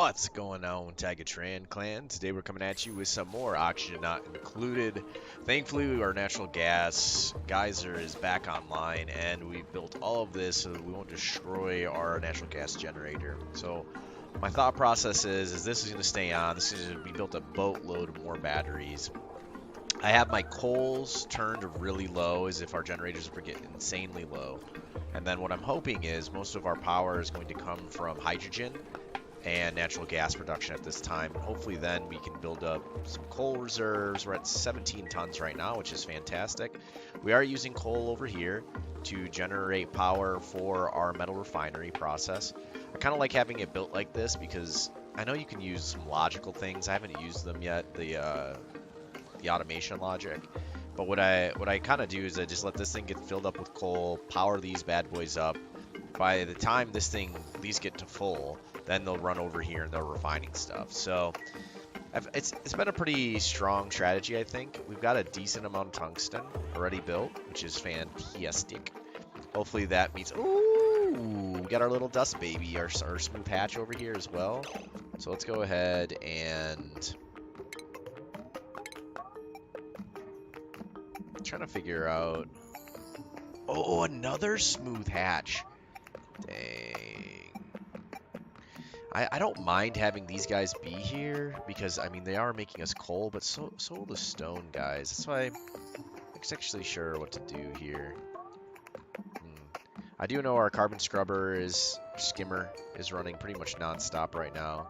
What's going on, Tran clan? Today we're coming at you with some more oxygen not included. Thankfully, our natural gas geyser is back online, and we built all of this so that we won't destroy our natural gas generator. So my thought process is this is going to stay on. We built a boatload of more batteries. I have my coals turned really low as if our generators would get insanely low. And then what I'm hoping is most of our power is going to come from hydrogen and natural gas production at this time. Hopefully then we can build up some coal reserves. We're at 17 tons right now, which is fantastic. We are using coal over here to generate power for our metal refinery process. I kind of like having it built like this because I know you can use some logical things. I haven't used them yet, the automation logic. But what I kind of do is I just let this thing get filled up with coal, power these bad boys up. By the time these get to full, then they'll run over here and they're refining stuff. So it's been a pretty strong strategy, I think. We've got a decent amount of tungsten already built, which is fantastic. Hopefully that means... Ooh, we got our little dust baby, our smooth hatch over here as well. So let's go ahead and... I'm trying to figure out... Oh, another smooth hatch. Dang. I don't mind having these guys be here because, I mean, they are making us coal, but so will the stone guys. That's why I'm not actually sure what to do here. I do know our carbon skimmer is running pretty much non-stop right now.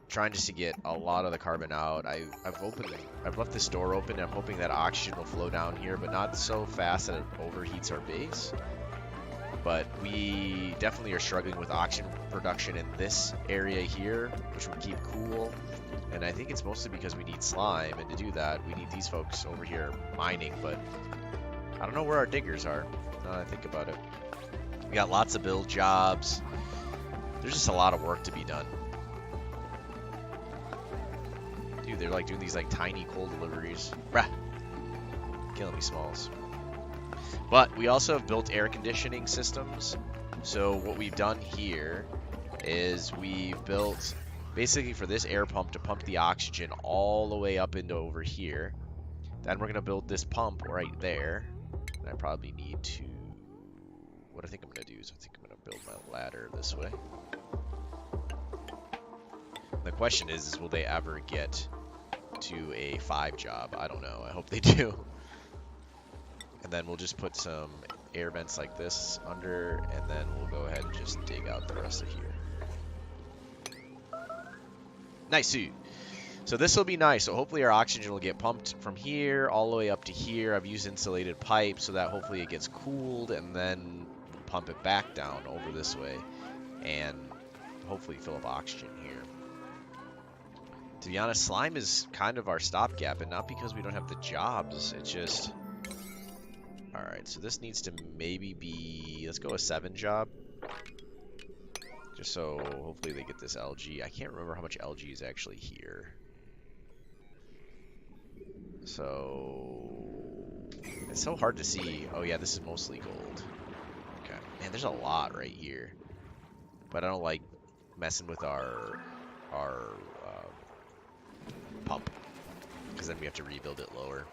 Trying just to get a lot of the carbon out. I've left this door open, and I'm hoping that oxygen will flow down here, but not so fast that it overheats our base. But we definitely are struggling with oxygen production in this area here, which would keep cool. And I think it's mostly because we need slime, and to do that, we need these folks over here mining, but I don't know where our diggers are, now that I think about it. We got lots of build jobs. There's just a lot of work to be done. Dude, they're like doing these like tiny coal deliveries. Brah. Killing me, Smalls. But we also have built air conditioning systems. So what we've done here is we've built basically for this air pump to pump the oxygen all the way up into over here. Then we're going to build this pump right there. And I probably need to... What I think I'm going to do is I think I'm going to build my ladder this way. And the question is will they ever get to a 5 job? I don't know. I hope they do. And then we'll just put some air vents like this under, and then we'll go ahead and just dig out the rest of here. Nice. So this will be nice. So hopefully our oxygen will get pumped from here all the way up to here. I've used insulated pipe so that hopefully it gets cooled, and then pump it back down over this way, and hopefully fill up oxygen here. To be honest, slime is kind of our stopgap, and not because we don't have the jobs. It's just... Alright, so this needs to maybe be... Let's go a 7 job. Just so hopefully they get this LG. I can't remember how much LG is actually here. So... It's so hard to see. Oh yeah, this is mostly gold. Okay. Man, there's a lot right here. But I don't like messing with our pump. Because then we have to rebuild it lower.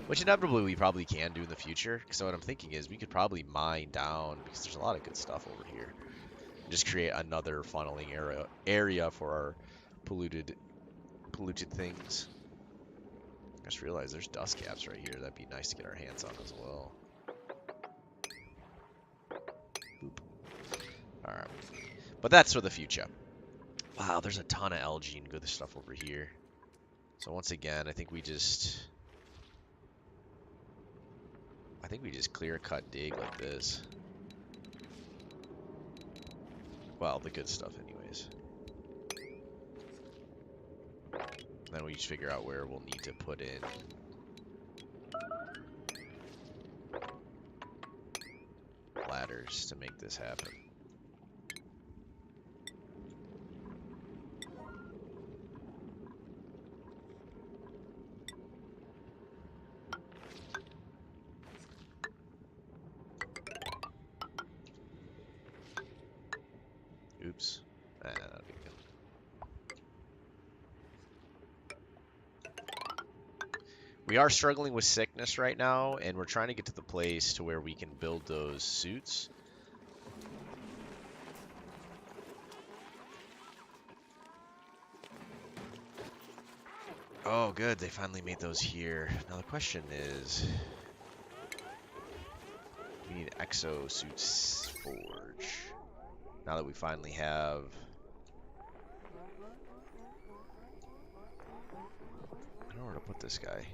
Which inevitably we probably can do in the future. So what I'm thinking is we could probably mine down, because there's a lot of good stuff over here. And just create another funneling area for our polluted things. I just realized there's dust caps right here. That'd be nice to get our hands on as well. Boop. Alright. But that's for the future. Wow, there's a ton of LG and good stuff over here. So once again, I think we just clear cut dig like this. Well, the good stuff anyways. Then we just figure out where we'll need to put in ladders to make this happen. Oops. Nah, not a big deal. We are struggling with sickness right now, and we're trying to get to the place to where we can build those suits. Oh, good. They finally made those here. Now the question is, we need exosuits forge. Now that we finally have... I don't know where to put this guy.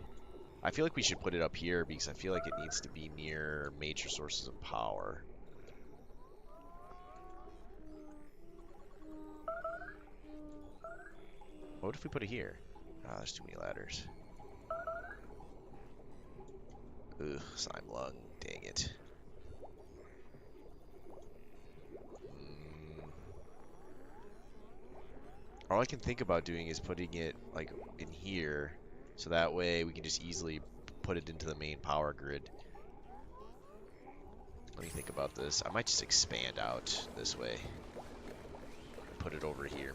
I feel like we should put it up here because I feel like it needs to be near major sources of power. What if we put it here? Ah, there's too many ladders. Ugh, slime lung. Dang it. All I can think about doing is putting it like in here, so that way we can just easily put it into the main power grid. Let me think about this. I might just expand out this way. Put it over here.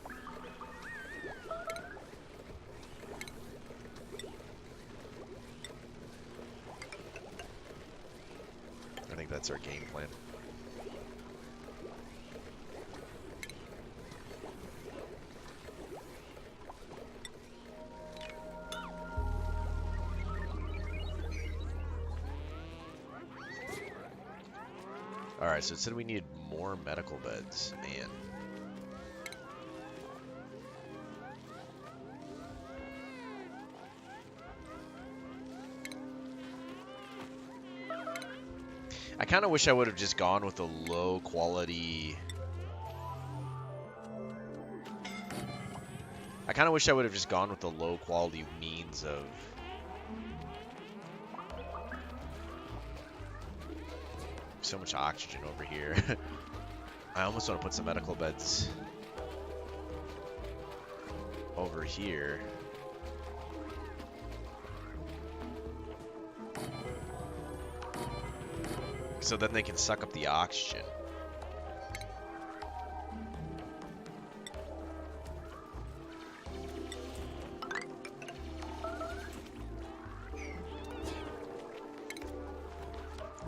I think that's our game plan. Alright, so it said we needed more medical beds, man. I kind of wish I would have just gone with a low quality... I kind of wish I would have just gone with the low quality means of... So much oxygen over here. I almost want to put some medical beds over here. So then they can suck up the oxygen.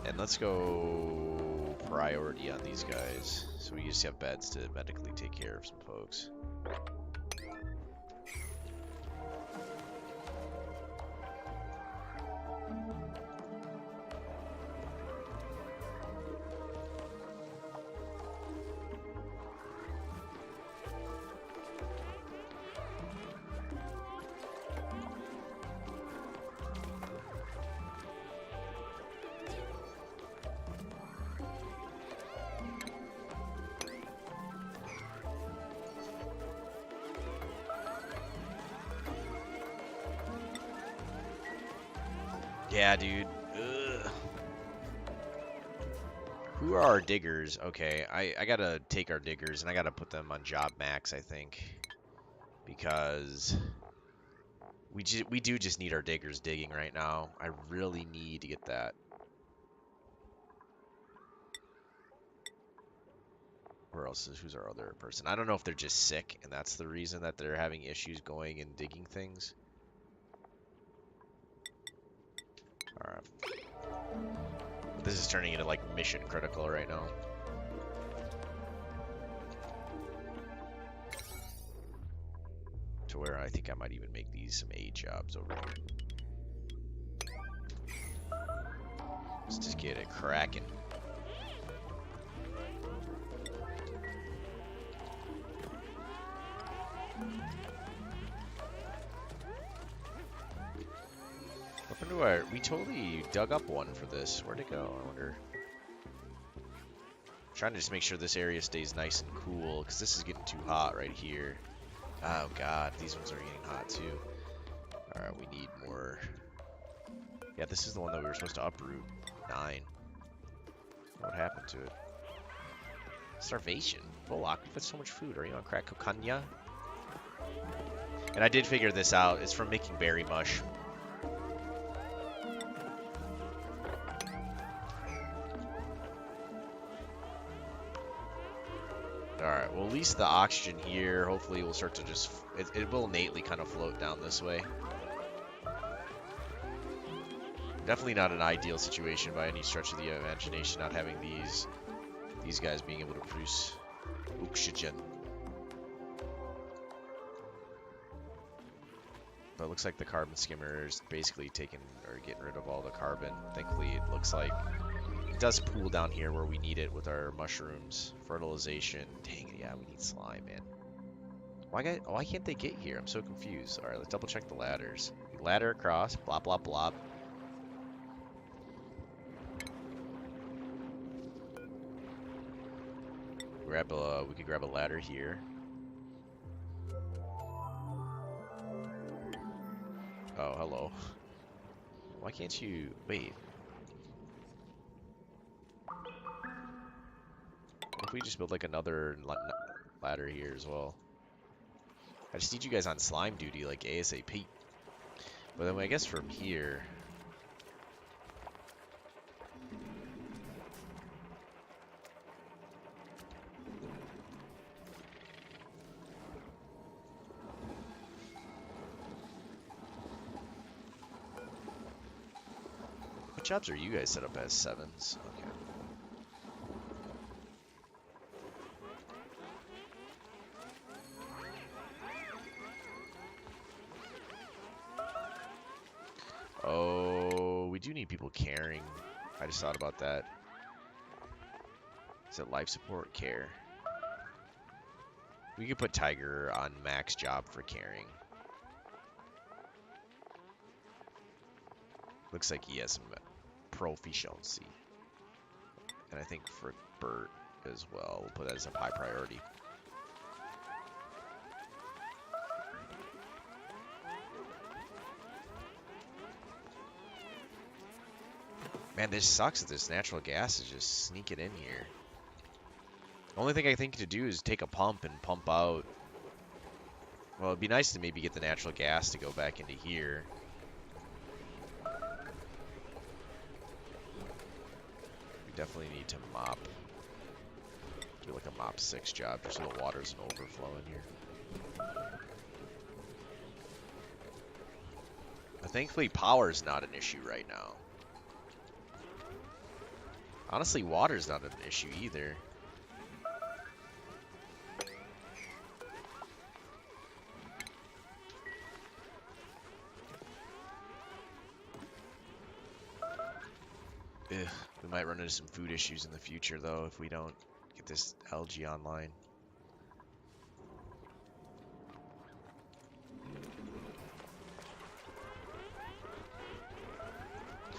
And let's go priority on these guys. So we just have beds to medically take care of some folks. Yeah, dude. Ugh. Who are our diggers? Okay, I gotta take our diggers and I gotta put them on job max, I think, because we do just need our diggers digging right now. I really need to get that. Where else is who's our other person? I don't know if they're just sick and that's the reason that they're having issues going and digging things. Alright. This is turning into like mission critical right now. To where I think I might even make these some aid jobs over here. Let's just get it cracking. We totally dug up one for this. Where'd it go? I wonder. I'm trying to just make sure this area stays nice and cool, because this is getting too hot right here. Oh god, these ones are getting hot too. Alright, we need more. Yeah, this is the one that we were supposed to uproot. 9. What happened to it? Starvation. Volok, we've got so much food. Are you on crack cocaine? And I did figure this out. It's from making berry mush. Alright, well at least the oxygen here, hopefully will start to just, it will innately kind of float down this way. Definitely not an ideal situation by any stretch of the imagination, not having these guys being able to produce oxygen. But it looks like the carbon skimmer is basically taking or getting rid of all the carbon. Thankfully, it looks like it does pool down here where we need it with our mushrooms. Fertilization. Dang it, yeah, we need slime, man. Why can't they get here? I'm so confused. Alright, let's double check the ladders. Ladder across, blah, blah, blah. We could grab a ladder here. Oh, hello. Why can't you... Wait. What if we just build like another ladder here as well? I just need you guys on slime duty like ASAP. But then I guess from here... What jobs are you guys set up as? 7s? Okay. Oh, we do need people caring. I just thought about that. Is it life support care? We could put Tiger on max job for caring. Looks like he has some proficiency. And I think for Bert as well, we'll put that as a high priority. Man, this sucks that this natural gas is just sneaking in here. The only thing I think to do is take a pump and pump out. Well, it'd be nice to maybe get the natural gas to go back into here. We definitely need to mop. Do like a mop 6 job just so the water doesn't overflow in here. But thankfully, power is not an issue right now. Honestly, water's not an issue either. Ugh, we might run into some food issues in the future, though, if we don't get this algae online.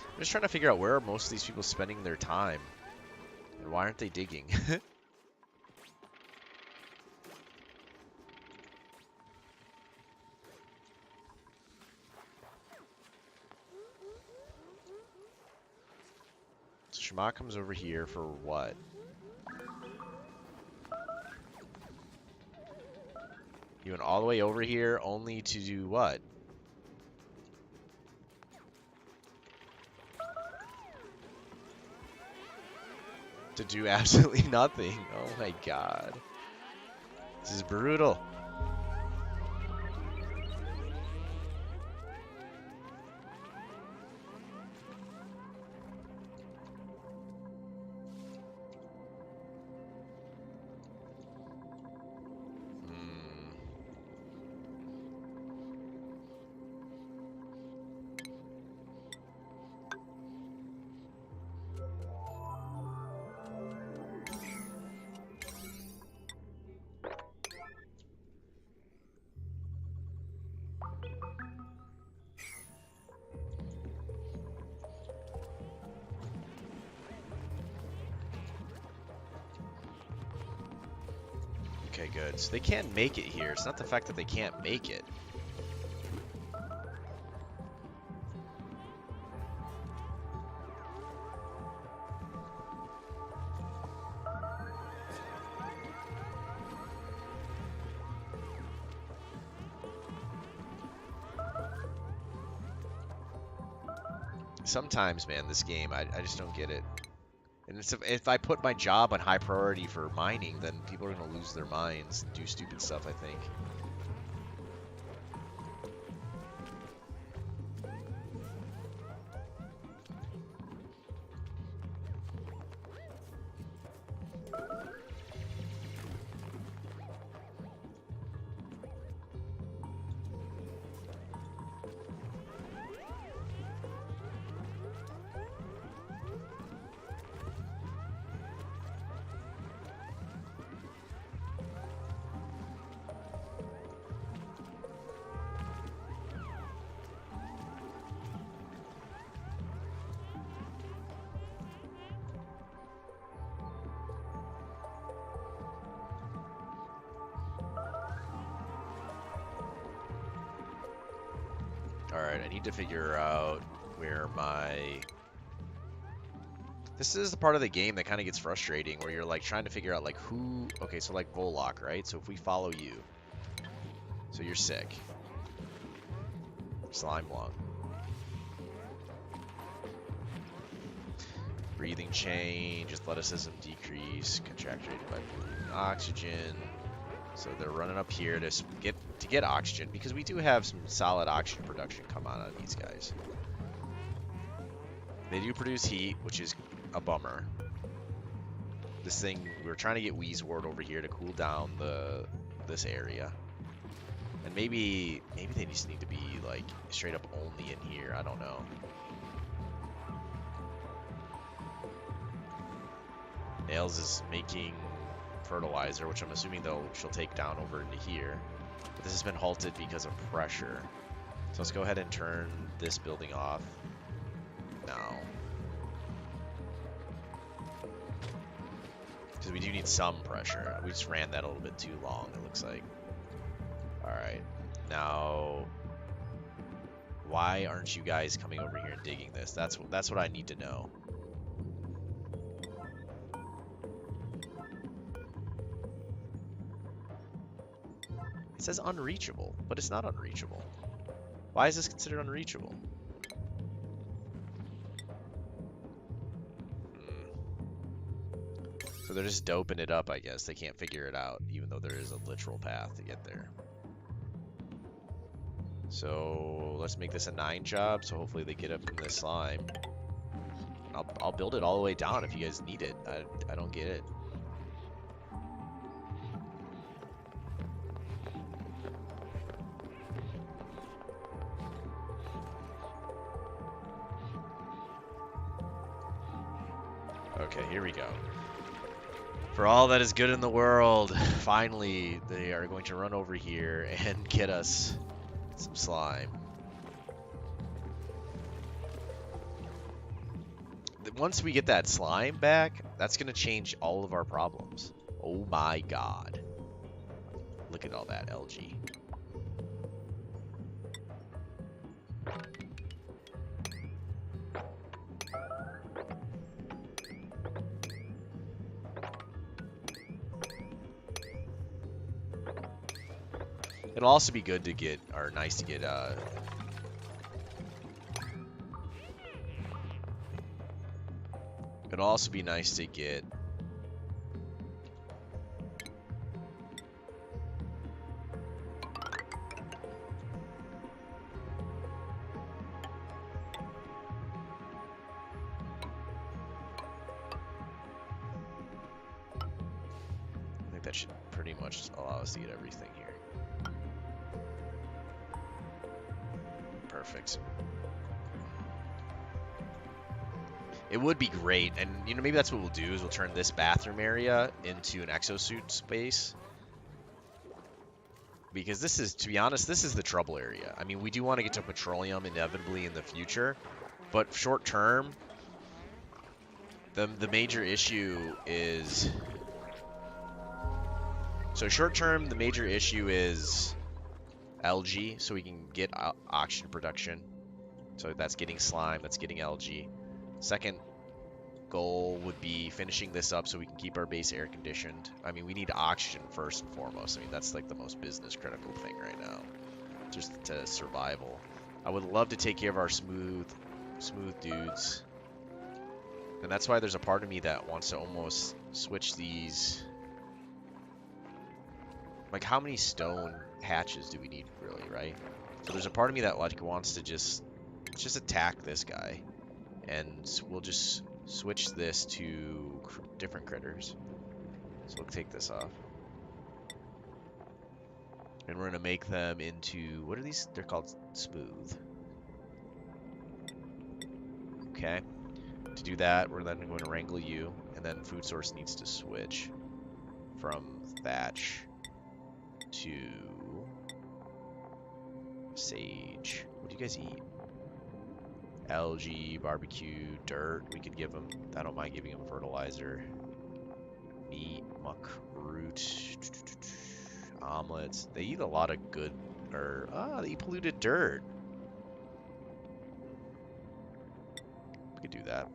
I'm just trying to figure out where are most of these people spending their time, and why aren't they digging? So Shema comes over here for what? You went all the way over here only to do what? To do absolutely nothing. Oh my god. This is brutal. Okay, good. So they can't make it here. It's not the fact that they can't make it. Sometimes, man, this game, I just don't get it. And it's, if I put my job on high priority for mining, then people are going to lose their minds and do stupid stuff, I think. Alright, I need to figure out where my... This is the part of the game that kind of gets frustrating, where you're like trying to figure out like who... Okay, so like Volok, right? So if we follow you, so you're sick. Slime lung. Breathing change, athleticism decrease, contract rated by polluting oxygen. So they're running up here to get oxygen, because we do have some solid oxygen production come on these guys. They do produce heat, which is a bummer. This thing, we're trying to get Wheezewort over here to cool down this area. And maybe they just need to be like straight up only in here. I don't know. Nails is making fertilizer, which I'm assuming she'll take down over into here. But this has been halted because of pressure. So let's go ahead and turn this building off now. Because we do need some pressure. We just ran that a little bit too long, it looks like. Alright. Now, why aren't you guys coming over here and digging this? That's what I need to know. It says unreachable, but it's not unreachable. Why is this considered unreachable? So they're just doping it up, I guess. They can't figure it out, even though there is a literal path to get there. So let's make this a 9 job, so hopefully they get up from this slime. I'll build it all the way down if you guys need it. I don't get it. Okay, here we go. For all that is good in the world, finally they are going to run over here and get us some slime. Once we get that slime back, that's going to change all of our problems. Oh my god. Look at all that algae. It'll also be good to get, or nice to get, it'll also be nice to get I think that should pretty much allow us to get everything here. Perfect. It would be great, and you know, maybe that's what we'll do, is we'll turn this bathroom area into an exosuit space. Because this is, to be honest, this is the trouble area. I mean, we do want to get to petroleum inevitably in the future, but short term, the major issue is... So short term, the major issue is algae, so we can get oxygen production. So that's getting slime, that's getting algae. Second goal would be finishing this up so we can keep our base air conditioned. I mean, we need oxygen first and foremost. I mean, that's like the most business critical thing right now, just to survival. I would love to take care of our smooth dudes. And that's why there's a part of me that wants to almost switch these. Like, how many stone hatches do we need, really, right? So there's a part of me that like wants to just attack this guy, and we'll just switch this to different critters. So we'll take this off, and we're gonna make them into, what are these? They're called smooth. Okay. To do that, we're then going to wrangle you, and then food source needs to switch from thatch to sage. What do you guys eat? Algae, barbecue, dirt. We could give them. I don't mind giving them fertilizer. Meat, muck, root, omelets. They eat a lot of good, or they eat polluted dirt. could do that.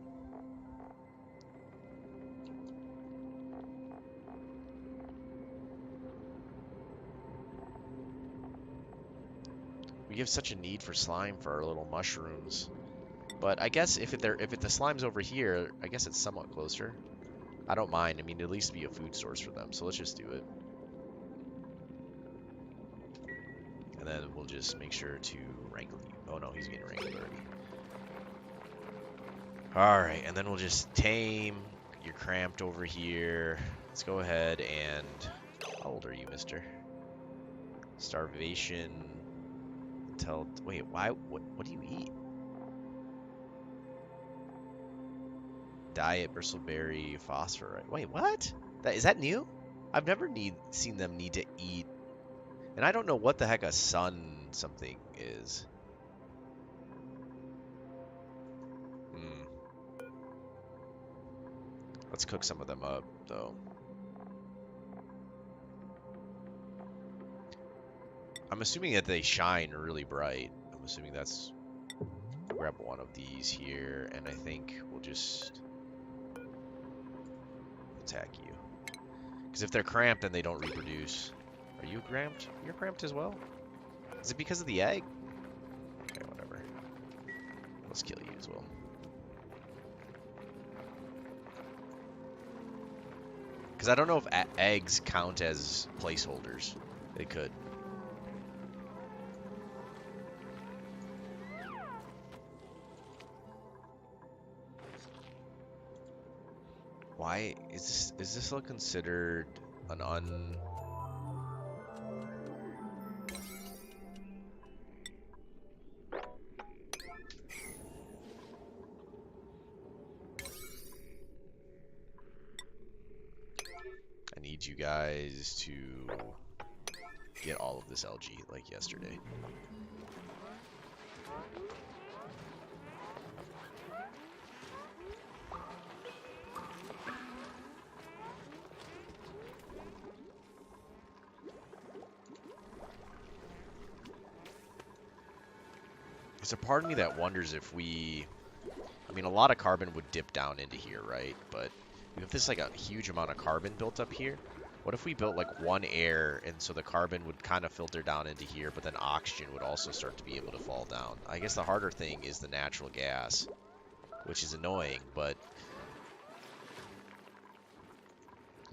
We have such a need for slime for our little mushrooms. But I guess if the slime's over here, I guess it's somewhat closer. I don't mind. I mean, at least be a food source for them. So let's just do it. And then we'll just make sure to wrangle you. Oh no, he's getting wrangled already. Alright, and then we'll just tame. You're cramped over here. Let's go ahead and... How old are you, mister? Starvation. Until... Wait, why? What do you eat? Diet, bristleberry, phosphorite. Wait, what? Is that new? I've never seen them need to eat. And I don't know what the heck a sun something is. Let's cook some of them up, though. I'm assuming that they shine really bright. I'm assuming that's... I'll grab one of these here, and I think we'll just attack you. Because if they're cramped, then they don't reproduce. Are you cramped? You're cramped as well? Is it because of the egg? Okay, whatever. Let's kill you as well. Because I don't know if eggs count as placeholders. They could. Why is this still considered an I need you guys to get all of this algae like yesterday. There's a part of me that wonders if we... I mean, a lot of carbon would dip down into here, right? But if there's like a huge amount of carbon built up here, what if we built like one air, and so the carbon would kind of filter down into here, but then oxygen would also start to be able to fall down? I guess the harder thing is the natural gas, which is annoying, but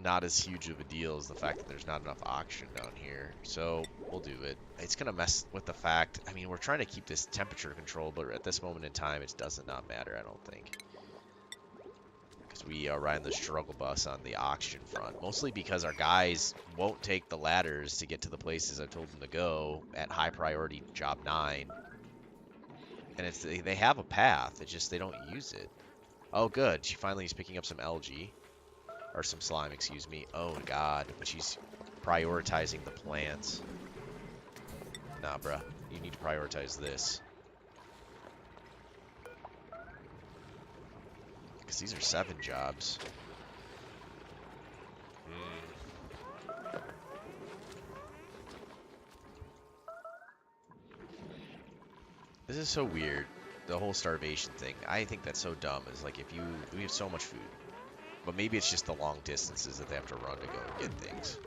not as huge of a deal as the fact that there's not enough oxygen down here. So we'll do it. It's gonna mess with the fact, I mean, we're trying to keep this temperature control, but at this moment in time it does not matter, I don't think, because we are riding the struggle bus on the oxygen front, mostly because our guys won't take the ladders to get to the places I've told them to go at high priority job 9. And it's they have a path, it's just they don't use it. Oh good, she finally is picking up some algae. Or some slime, excuse me. Oh, God. But she's prioritizing the plants. Nah, bruh. You need to prioritize this. Because these are 7 jobs. This is so weird. The whole starvation thing. I think that's so dumb. It's like if we have so much food. But maybe it's just the long distances that they have to run to go get things.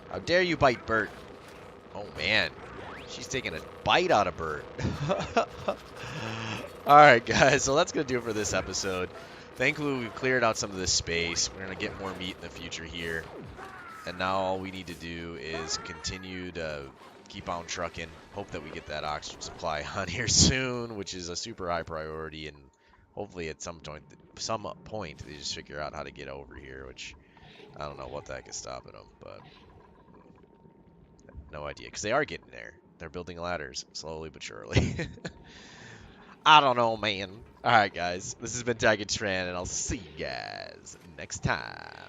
How dare you bite Bert? Oh man, she's taking a bite out of Bert. Alright guys, so that's going to do it for this episode. Thankfully, we've cleared out some of this space. We're going to get more meat in the future here. And now all we need to do is continue to keep on trucking. Hope that we get that oxygen supply on here soon, which is a super high priority. And hopefully at some point they just figure out how to get over here, which I don't know what the heck is stopping them. But no idea, because they are getting there. They're building ladders, slowly but surely. I don't know, man. Alright, guys. This has been Tran, and I'll see you guys next time.